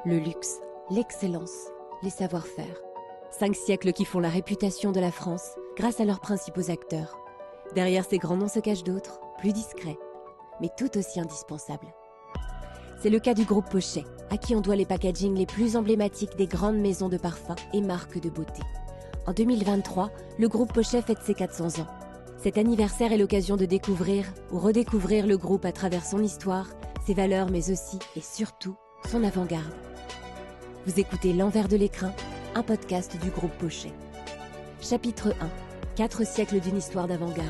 Le luxe, l'excellence, les savoir-faire. 5 siècles qui font la réputation de la France grâce à leurs principaux acteurs. Derrière ces grands noms se cachent d'autres, plus discrets, mais tout aussi indispensables. C'est le cas du groupe Pochet, à qui on doit les packagings les plus emblématiques des grandes maisons de parfums et marques de beauté. En 2023, le groupe Pochet fête ses 400 ans. Cet anniversaire est l'occasion de découvrir ou redécouvrir le groupe à travers son histoire, ses valeurs, mais aussi et surtout son avant-garde. Vous écoutez L'Envers de l'écrin, un podcast du groupe Pochet. Chapitre 1. 4 siècles d'une histoire d'avant-garde.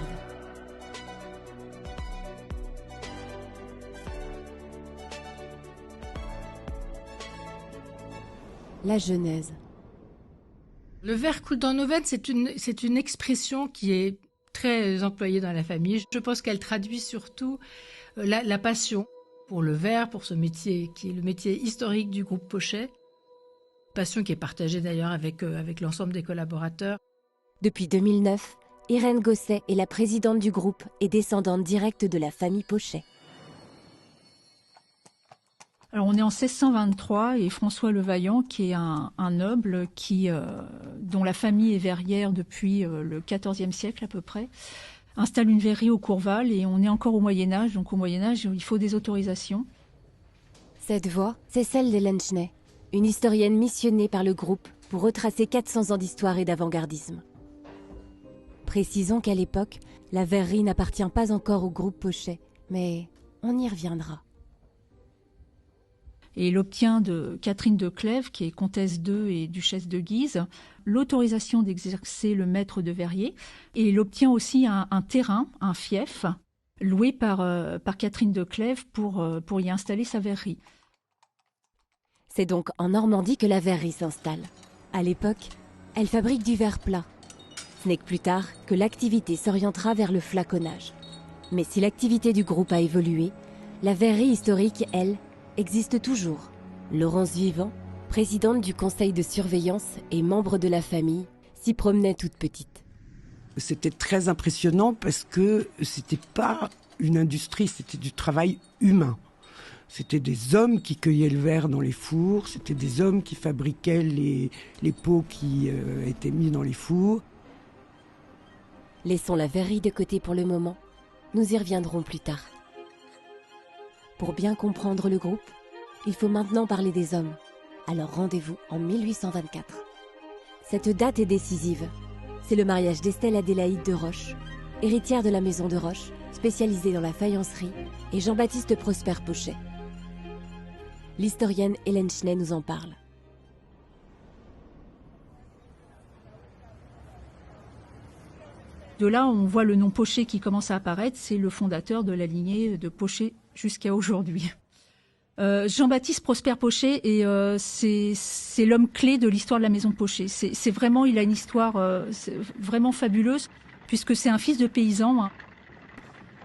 La genèse. Le verre coule dans nos veines, c'est une expression qui est très employée dans la famille. Je pense qu'elle traduit surtout la passion pour le verre, pour ce métier qui est le métier historique du groupe Pochet. Passion qui est partagée d'ailleurs avec l'ensemble des collaborateurs. Depuis 2009, Irène Gosset est la présidente du groupe et descendante directe de la famille Pochet. Alors on est en 1623 et François Le Vaillant, qui est un noble dont la famille est verrière depuis le XIVe siècle à peu près, installe une verrerie au Courval et on est encore au Moyen-Âge. Donc au Moyen-Âge, il faut des autorisations. Cette voix, c'est celle d'Hélène Schnee, une historienne missionnée par le groupe pour retracer 400 ans d'histoire et d'avant-gardisme. Précisons qu'à l'époque, la verrerie n'appartient pas encore au groupe Pochet, mais on y reviendra. Et il obtient de Catherine de Clèves, qui est comtesse d'Eu et duchesse de Guise, l'autorisation d'exercer le maître de verrier. Et il obtient aussi un terrain, un fief, loué par Catherine de Clèves pour y installer sa verrerie. C'est donc en Normandie que la verrerie s'installe. À l'époque, elle fabrique du verre plat. Ce n'est que plus tard que l'activité s'orientera vers le flaconnage. Mais si l'activité du groupe a évolué, la verrerie historique, elle, existe toujours. Laurence Vivant, présidente du conseil de surveillance et membre de la famille, s'y promenait toute petite. C'était très impressionnant parce que c'était pas une industrie, c'était du travail humain. C'était des hommes qui cueillaient le verre dans les fours, c'était des hommes qui fabriquaient les pots qui étaient mis dans les fours. Laissons la verrerie de côté pour le moment. Nous y reviendrons plus tard. Pour bien comprendre le groupe, il faut maintenant parler des hommes. Alors rendez-vous en 1824. Cette date est décisive. C'est le mariage d'Estelle Adélaïde de Roche, héritière de la maison de Roche, spécialisée dans la faïencerie, et Jean-Baptiste Prosper Pochet. L'historienne Hélène Schnee nous en parle. De là, on voit le nom Pochet qui commence à apparaître. C'est le fondateur de la lignée de Pochet jusqu'à aujourd'hui. Jean-Baptiste Prosper Pochet, c'est l'homme clé de l'histoire de la maison Pochet. C'est vraiment, il a une histoire vraiment fabuleuse, puisque c'est un fils de paysan.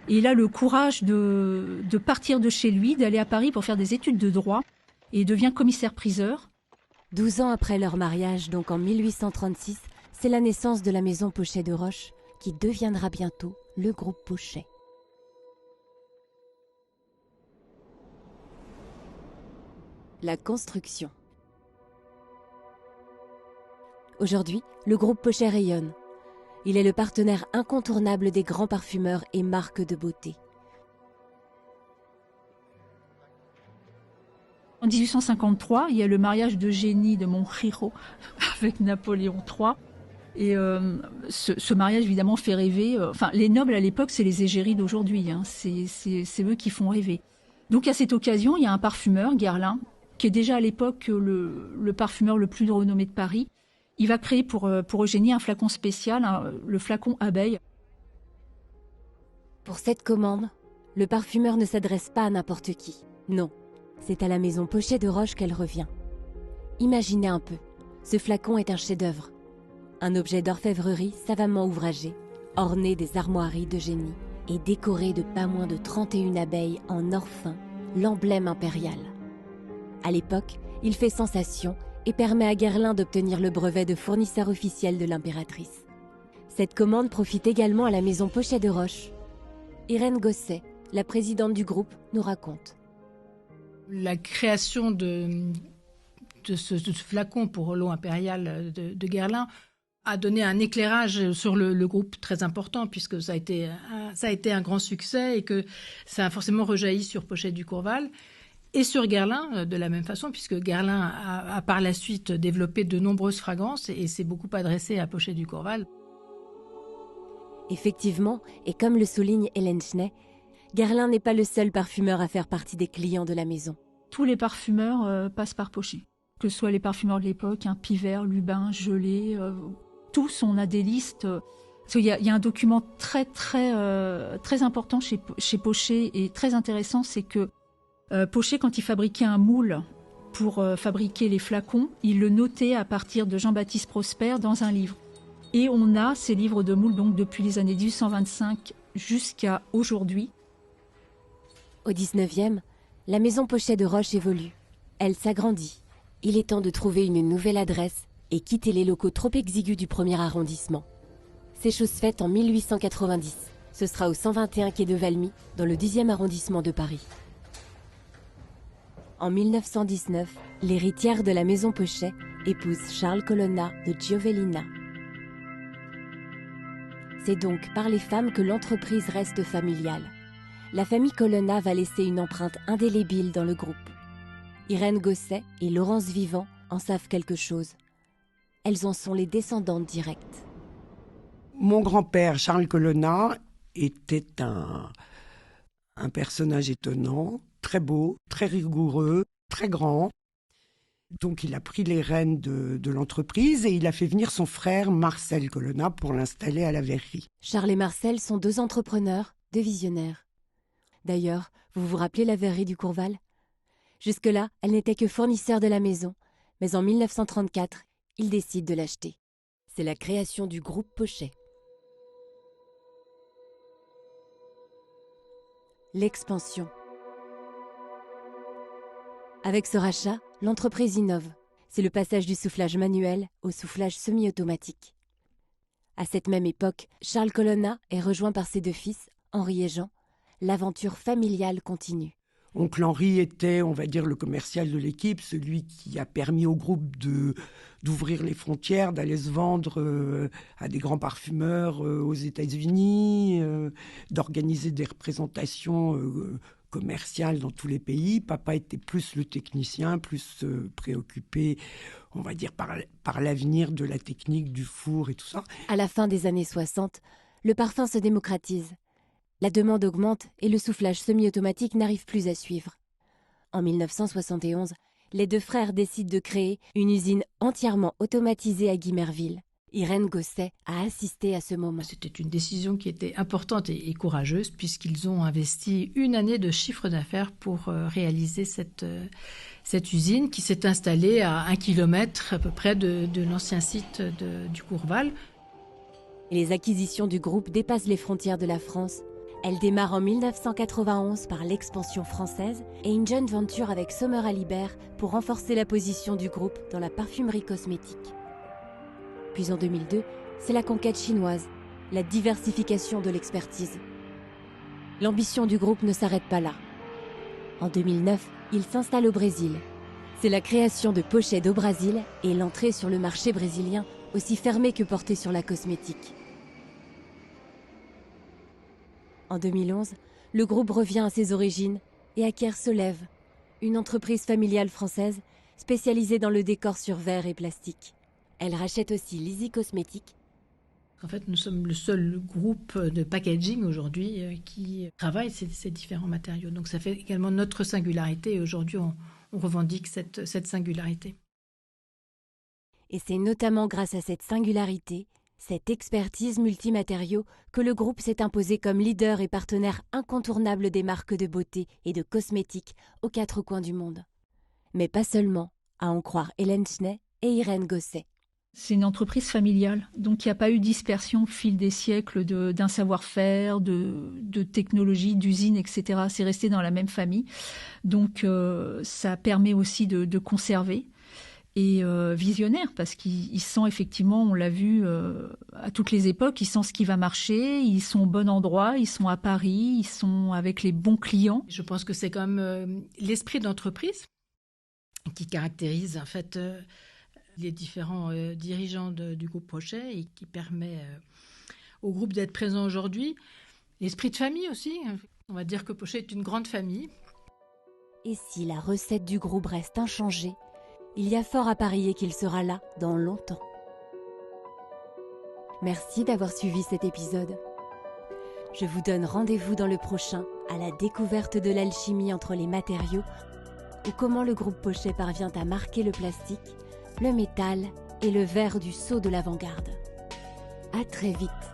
Et il a le courage de partir de chez lui, d'aller à Paris pour faire des études de droit, et devient commissaire-priseur. 12 ans après leur mariage, donc en 1836, c'est la naissance de la maison Pochet de Roche, qui deviendra bientôt le groupe Pochet. La construction. Aujourd'hui, le groupe Pochet rayonne. Il est le partenaire incontournable des grands parfumeurs et marques de beauté. En 1853, il y a le mariage d'Eugénie de Montijo avec Napoléon III. Et ce mariage, évidemment, fait rêver. Les nobles, à l'époque, c'est les égéries d'aujourd'hui. C'est eux qui font rêver. Donc, à cette occasion, il y a un parfumeur, Guerlain, qui est déjà à l'époque le parfumeur le plus renommé de Paris. Il va créer pour Eugénie un flacon spécial, le flacon abeille. Pour cette commande, le parfumeur ne s'adresse pas à n'importe qui. Non, c'est à la maison Pochet de Roche qu'elle revient. Imaginez un peu, ce flacon est un chef-d'œuvre. Un objet d'orfèvrerie savamment ouvragé, orné des armoiries d'Eugénie et décoré de pas moins de 31 abeilles en or fin, l'emblème impérial. À l'époque, il fait sensation et permet à Guerlain d'obtenir le brevet de fournisseur officiel de l'impératrice. Cette commande profite également à la maison Pochet de Roche. Irène Gosset, la présidente du groupe, nous raconte. La création de de ce flacon pour l'eau impériale de Guerlain a donné un éclairage sur le groupe très important, puisque ça a été un grand succès et que ça a forcément rejailli sur Pochet du Courval et sur Guerlain de la même façon, puisque Guerlain a par la suite développé de nombreuses fragrances et s'est beaucoup adressé à Pochet du Courval. Effectivement, et comme le souligne Hélène Schnee, Guerlain n'est pas le seul parfumeur à faire partie des clients de la maison. Tous les parfumeurs passent par Pochet, que ce soit les parfumeurs de l'époque, Pivert, Lubin, Gelée, tous, on a des listes. Il y a un document très important chez Pochet et très intéressant, c'est que Pochet, quand il fabriquait un moule pour fabriquer les flacons, il le notait à partir de Jean-Baptiste Prosper dans un livre. Et on a ces livres de moule donc depuis les années 1825 jusqu'à aujourd'hui. Au 19e, la maison Pochet de Roche évolue. Elle s'agrandit. Il est temps de trouver une nouvelle adresse et quitter les locaux trop exigus du 1er arrondissement. C'est chose faite en 1890. Ce sera au 121 quai de Valmy, dans le 10e arrondissement de Paris. En 1919, l'héritière de la maison Pochet épouse Charles Colonna de Giovellina. C'est donc par les femmes que l'entreprise reste familiale. La famille Colonna va laisser une empreinte indélébile dans le groupe. Irène Gosset et Laurence Vivant en savent quelque chose. Elles en sont les descendantes directes. Mon grand-père, Charles Colonna, était un personnage étonnant, très beau, très rigoureux, très grand. Donc il a pris les rênes de l'entreprise et il a fait venir son frère Marcel Colonna pour l'installer à la verrerie. Charles et Marcel sont deux entrepreneurs, deux visionnaires. D'ailleurs, vous vous rappelez la verrerie du Courval ? Jusque-là, elle n'était que fournisseur de la maison, mais en 1934, ils décident de l'acheter. C'est la création du groupe Pochet. L'expansion. Avec ce rachat, l'entreprise innove. C'est le passage du soufflage manuel au soufflage semi-automatique. À cette même époque, Charles Colonna est rejoint par ses deux fils, Henri et Jean. L'aventure familiale continue. Oncle Henri était, on va dire, le commercial de l'équipe, celui qui a permis au groupe d'ouvrir les frontières, d'aller se vendre à des grands parfumeurs aux États-Unis, d'organiser des représentations commerciales dans tous les pays. Papa était plus le technicien, plus préoccupé, on va dire, par l'avenir de la technique, du four et tout ça. À la fin des années 60, le parfum se démocratise. La demande augmente et le soufflage semi-automatique n'arrive plus à suivre. En 1971, les deux frères décident de créer une usine entièrement automatisée à Guimerville. Irène Gosset a assisté à ce moment. C'était une décision qui était importante et courageuse puisqu'ils ont investi une année de chiffre d'affaires pour réaliser cette usine qui s'est installée à 1 kilomètre à peu près de l'ancien site du Courval. Les acquisitions du groupe dépassent les frontières de la France. Elle démarre en 1991 par l'expansion française et une joint venture avec Sommer Alibert pour renforcer la position du groupe dans la parfumerie cosmétique. Puis en 2002, c'est la conquête chinoise, la diversification de l'expertise. L'ambition du groupe ne s'arrête pas là. En 2009, il s'installe au Brésil. C'est la création de Pochet do Brasil et l'entrée sur le marché brésilien, aussi fermé que porté sur la cosmétique. En 2011, le groupe revient à ses origines et acquiert Solève, une entreprise familiale française spécialisée dans le décor sur verre et plastique. Elle rachète aussi Lizzy Cosmétiques. En fait, nous sommes le seul groupe de packaging aujourd'hui qui travaille ces différents matériaux. Donc ça fait également notre singularité et aujourd'hui on revendique cette singularité. Et c'est notamment grâce à cette singularité, cette expertise multimatériaux, que le groupe s'est imposé comme leader et partenaire incontournable des marques de beauté et de cosmétiques aux 4 coins du monde. Mais pas seulement, à en croire Hélène Schnee et Irène Gosset. C'est une entreprise familiale, donc il n'y a pas eu dispersion au fil des siècles d'un savoir-faire, de technologie, d'usines, etc. C'est resté dans la même famille, donc ça permet aussi de conserver. Et visionnaire, parce qu'ils sont effectivement, on l'a vu à toutes les époques, ils sentent ce qui va marcher, ils sont au bon endroit, ils sont à Paris, ils sont avec les bons clients. Je pense que c'est quand même l'esprit d'entreprise qui caractérise en fait les différents dirigeants du groupe Pochet et qui permet au groupe d'être présent aujourd'hui. L'esprit de famille aussi. On va dire que Pochet est une grande famille. Et si la recette du groupe reste inchangée, il y a fort à parier qu'il sera là dans longtemps. Merci d'avoir suivi cet épisode. Je vous donne rendez-vous dans le prochain à la découverte de l'alchimie entre les matériaux ou comment le groupe Pochet parvient à marquer le plastique, le métal et le verre du sceau de l'avant-garde. À très vite.